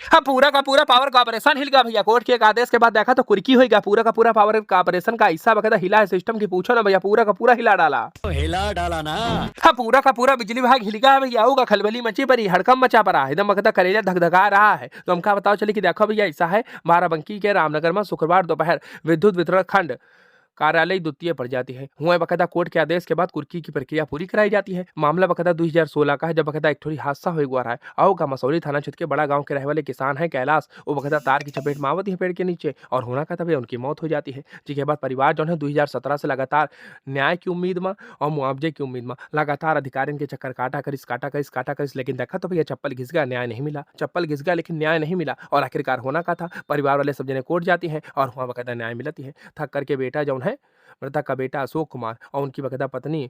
हाँ, पूरा का पूरा पावर का ऑपरेशन हिल गया भैया। कोर्ट के एक आदेश के बाद देखा तो कुर्की हो गया। पूरा का पूरा पावर का ऑपरेशन का हिस्सा बकायदा हिला है सिस्टम की, पूछो ना भैया, पूरा का पूरा हिला डाला। तो हिला डाला ना। हाँ, पूरा का पूरा बिजली विभाग हिल गया है भैया। होगा खलबली मची पड़ी, हड़कंप मचा पड़ा है, एकदम बकायदा कलेजा धक-धका रहा है। तो हमका बताओ चलिए कि देखो भैया, ऐसा है बाराबंकी के रामनगर में शुक्रवार दोपहर विद्युत वितरण खंड कार्यालय द्वितीय पड़ जाती है। हुआ बकायदा कोर्ट के आदेश के बाद कुर्की की प्रक्रिया पूरी कराई जाती है। मामला बकायदा 2016 का है, जब बकायदा एक ठोरी हादसा हुआ रहा है। आओ का मसौली थाना क्षेत्र के बड़ा गांव के रहने वाले किसान है कैलाश, वो बकायदा तार की चपेट में आवती है पेड़ के नीचे, और होना का तभी उनकी मौत हो जाती है। जिसके बाद परिवार जो है 2017 से लगातार न्याय की उम्मीद में और मुआवजे की उम्मीद में लगातार अधिकारियों के चक्कर काटा करिस, लेकिन देखा तो भैया चप्पल घिस गया, न्याय नहीं मिला। चप्पल घिस गया लेकिन न्याय नहीं मिला, और आखिरकार होना का था परिवार वाले सब जने कोर्ट जाती हैं और वहाँ बकायदा न्याय मिलती है। थक करके बेटा जो है मृतक का बेटा अशोक कुमार और उनकी बकायदा पत्नी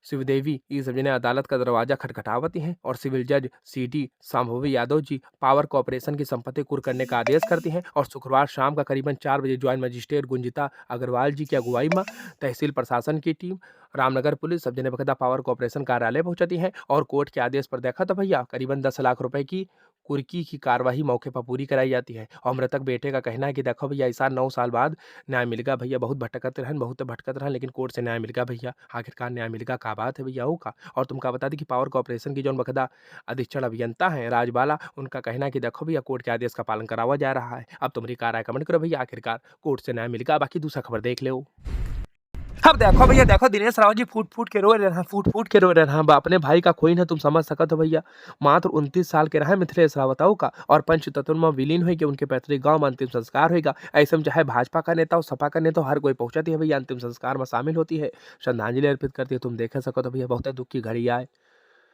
शिवदेवी ये सब जने अदालत का दरवाजा खटखटावती हैं, और सिविल जज सीटी संभवी यादव जी पावर कॉर्पोरेशन की संपत्ति कुर्क करने का आदेश करती हैं। और शुक्रवार शाम का करीबन 4 बजे ज्वाइंट मजिस्ट्रेट गुंजिता अग्रवाल जी की अगुवाई में तहसील प्रशासन की टीम, रामनगर पुलिस सब जने बकायदा पावर कॉर्पोरेशन कार्यालय पहुंचती हैं, और कोर्ट के आदेश पर देखा तो भैया करीबन 10 लाख रुपए की कुर्की की कार्रवाई मौके पर पूरी कराई जाती है। और मृतक बेटे का कहना है कि देखो भैया ऐसा 9 साल बाद न्याय मिल गया भैया, बहुत भटकत रहन लेकिन कोर्ट से न्याय मिल गया भैया, आखिरकार न्याय मिल गया, का बात है भैया हो का। और तुमका बता दी कि पावर कॉर्पोरेशन की जो बकायदा अधीक्षण अभियंता है राजबाला, उनका कहना है कि देखो भैया कोर्ट के आदेश का पालन करावा जा रहा है। अब तुम्हारी कार है कमेंट करो भैया, आखिरकार कोर्ट से न्याय मिल गया। बाकी दूसरा खबर देख लो। अब देखो भैया, देखो दिनेश रावत जी फूट फूट के रो रहे हैं, फूट फूट के रो रहे हैं। अपने भाई का खोई ना तुम समझ सकत हो भैया। मात्र 29 साल के रहे मिथिलेश रावत का, और पंचतत्व में विलीन हुई कि उनके पैतृक गांव में अंतिम संस्कार होगा। ऐसे में चाहे भाजपा का नेता हो सपा का नेता हो, हर कोई पहुंचाती है भैया, अंतिम संस्कार में शामिल होती है, श्रद्धांजलि अर्पित करती है। तुम देख सको तो भैया बहुत दुख की घड़ी आए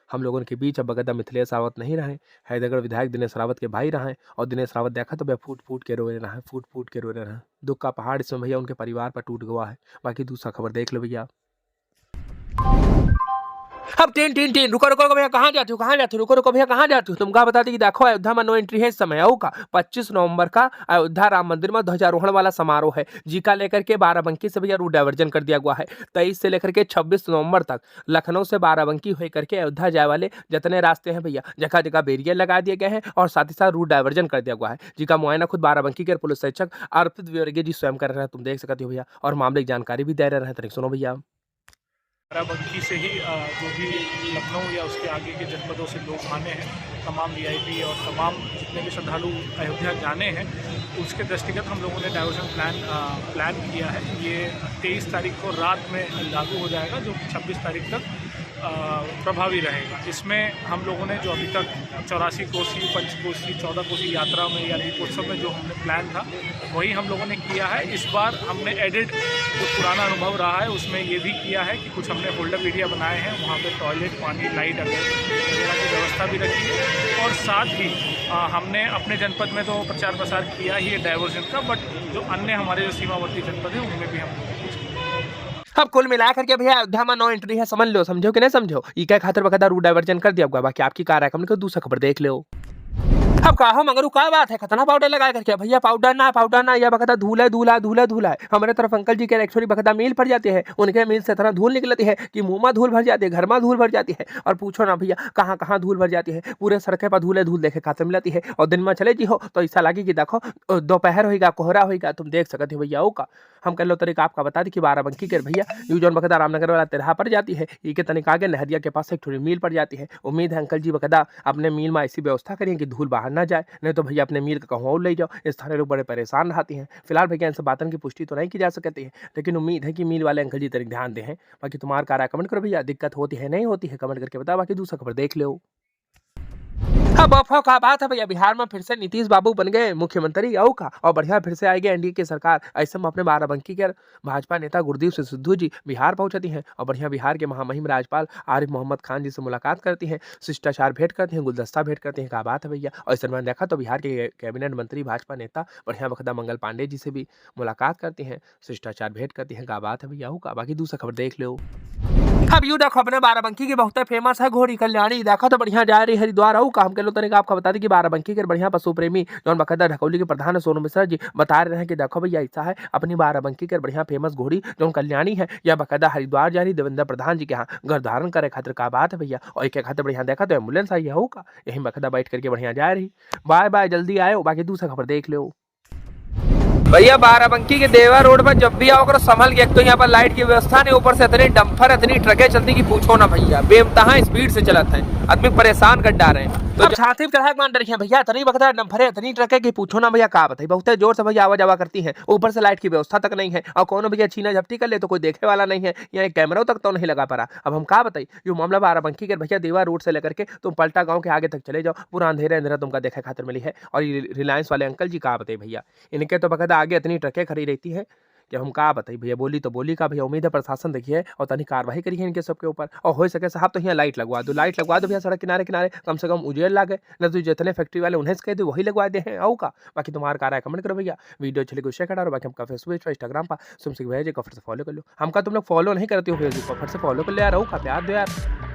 हम लोगों के बीच। अब बगदा मिथिलेश रावत नहीं रहे, हैदरगढ़ विधायक दिनेश रावत के भाई रहे, और दिनेश रावत देखा तो भैया फूट फूट के रोए रहे, फूट फूट के रोए रहे। दुख का पहाड़ इसमें भैया उनके परिवार पर टूट गया है। बाकी दूसरा खबर देख लो भैया। अब टेन टेन टेन रुको रुको रुको भैया, कहाँ जाते हो, कहाँ जाते हो, रुको रुको भैया, कहाँ जाते हो। तुमका बताते कि देखो अयोध्या में नो एंट्री है इस समय। आओ का 25 नवंबर का अयोध्या राम मंदिर में ध्वजारोहण वाला समारोह है, जिका लेकर के बाराबंकी से भैया रूट डाइवर्जन कर दिया गया है। 23 से लेकर के 26 नवंबर तक लखनऊ से बाराबंकी हो करके अयोध्या जाए वाले जितने रास्ते हैं भैया, जगह जगह बैरियर लगा दिए गए हैं, और साथ ही साथ रूट डाइवर्जन कर दिया गया है, जिका मुआयना खुद बाराबंकी के पुलिस अधीक्षक अर्पित विवर्गीय जी स्वयं कर रहे हैं। तुम देख सकते हो भैया, और मामले की जानकारी भी दे रहे हैं। सुनो भैया। बाराबंकी से ही जो भी लखनऊ या उसके आगे के जनपदों से लोग आने हैं, तमाम वीआईपी और तमाम जितने भी श्रद्धालु अयोध्या जाने हैं, उसके दृष्टिगत हम लोगों ने डाइवर्जन प्लान किया है। ये 23 तारीख को रात में लागू हो जाएगा, जो 26 तारीख तक प्रभावी रहेगा। इसमें हम लोगों ने जो अभी तक 84 कोसी, 5 कोसी, 14 कोसी यात्रा में या दीपोत्सव में जो हमने प्लान था वही हम लोगों ने किया है। इस बार हमने एडिड जो पुराना अनुभव रहा है उसमें ये भी किया है कि कुछ हमने होल्डअप एरिया बनाए हैं, वहाँ पे टॉयलेट, पानी, लाइट वगैरह की व्यवस्था भी रखी है। और साथ ही हमने अपने जनपद में तो प्रचार प्रसार किया ही है डाइवर्जन का, बट जो अन्य हमारे जो सीमावर्ती जनपद हैं उनमें भी हम अब कुल मिला करके भैया अयोध्या में नो एंट्री है, समझ लो, समझो कि नहीं समझो। ई क्या खातिर बकायदा रूट डाइवर्जन कर दिया होगा। बाकी आपकी कार है, हमने दूसरा खबर देख लो। अब कहा मगर क्या बात है, कितना पाउडर लगा करके भैया, पाउडर ना, यह बकायदा धूल है। हमारे तरफ अंकल जी के एक्चुअली बकायदा मील भर जाते हैं, उनके मील से इतना धूल निकलती है कि मुंह में धूल भर जाती है, घर में धूल भर जाती है, और पूछो ना भैया कहाँ कहाँ धूल भर जाती है। पूरे सड़के पर धूल देखे खातिर मिलती है, और दिन में चले जी हो तो ऐसा लगे कि देखो दोपहर होगा, कोहरा होगा। तुम देख सकते हो भैया ओ का। हम कह लो तरीका आपका बता दी कि बाराबंकी के भैया यू जौन बकायदा रामनगर वाला तिरहा पड़ जाती है, ये के तनिक आगे नहरिया के पास एक थोड़ी मील पड़ जाती है। उम्मीद है अंकल जी बकायदा अपने मील में ऐसी व्यवस्था करें कि धूल बाहर ना जाए, नहीं तो भैया अपने मील का कहूँ और ले जाओ। इस स्थानीय लोग बड़े परेशान रहते हैं। फिलहाल भैया इन सब बातों की पुष्टि तो नहीं की जा सकती है, लेकिन उम्मीद है कि मील वाले अंकल जी तरीक ध्यान दें। बाकी तुम्हारा कार्य कमेंट करो भैया, दिक्कत होती है नहीं होती है कमेंट करके बताओ। बाकी दूसरा खबर देख लो। अब अफवाह का बात है भैया, बिहार में फिर से नीतीश बाबू बन गए मुख्यमंत्री आओ का, और बढ़िया फिर से आएगी एनडीए की सरकार। ऐसे में अपने बाराबंकी के भाजपा नेता गुरदीप सिंह सिद्धू जी बिहार पहुंचती हैं, और बढ़िया बिहार के महामहिम राज्यपाल आरिफ मोहम्मद खान जी से मुलाकात करती हैं, शिष्टाचार भेंट करती हैं, गुलदस्ता भेंट करती हैं। क्या बात है भैया। और इस दरमियान देखा तो बिहार के कैबिनेट मंत्री भाजपा नेता बढ़िया बखदा मंगल पांडे जी से भी मुलाकात करती हैं, शिष्टाचार भेंट करती हैं। क्या बात है भैया का। बाकी दूसरा खबर देख लो। अब यू देखो अपने बाराबंकी की बहुत फेमस है घोड़ी कल्याणी, देखो तो बढ़िया जा रही हरिद्वार आऊ काम के लो तनिक आपको बता दी कि बाराबंकी के बढ़िया पशु प्रेमी जौन बकायदा ढकौली के प्रधान सोनू मिश्रा जी बता रहे हैं कि देखो भैया ऐसा है अपनी बाराबंकी के बढ़िया फेमस घोड़ी जौन कल्याणी है या बकायदा हरिद्वार जा रही देवेंद्र प्रधान जी के यहाँ गर्भधारण करे खातिर का बात है भैया, और एक खातिर बढ़िया देखा तो एम्बुलेंस आई है होगा यही बकायदा बैठ करके बढ़िया जा रही। बाय बाय, जल्दी आयो, बाकी दूसरा खबर देख लो भैया। बाराबंकी के देवा रोड पर जब भी आओ संभल के, एक तो यहाँ पर लाइट की व्यवस्था नहीं, ऊपर से इतनी डंफर इतनी ट्रकें चलती कि पूछो ना भैया, बेमतहा स्पीड से चलते हैं, आदमी परेशान कर डाल रहे हैं। तो छाती चढ़ा मान रही भैया, इतनी बकता डंफरे इतनी ट्रकें कि पूछो ना भैया, का बताइए बहुत जोर से भैया आवा जावा करती है, ऊपर से लाइट की व्यवस्था तक नहीं है, और कौन भैया छीना झपटी कर ले तो कोई देखे वाला नहीं है, यहाँ कैमरा तक तो नहीं लगा पा रहा। अब हम का बताइए, जो मामला बाराबंकी के भैया देवा रोड से लेकर के तुम पलटा गाँव के आगे तक चले जाओ, पूरा अंधेरा अंधेरा तुमका देखे खातिर मिली है। और रिलायंस वाले अंकल जी का बताइए भैया, इनके तो बकायदा आगे इतनी ट्रकें खड़ी रहती है कि हम का बताइए भैया, बोली तो बोली का भैया, उम्मीद है प्रशासन देखिए और तनी कार्रवाई करी है इनके सबके ऊपर, और हो सके साहब तो यहाँ लाइट लगवा दो भैया सड़क किनारे किनारे, कम से कम उजेड़ लागे, न तो जितने फैक्ट्री वाले उन्हें कह दो वही लगवा दे हैं आओ का। बाकी तुम्हारा कार है कमेंट करो भैया, वीडियो अच्छी लगी शेयर करो, बाकी हमका फेसबुक इंस्टाग्राम पर तुमसे भैया जी फट से फॉलो कर लो, हमका तुम लोग फॉलो नहीं करते हो फेसबुक पर, फट से फॉलो कर ले यार, का प्यार दो यार।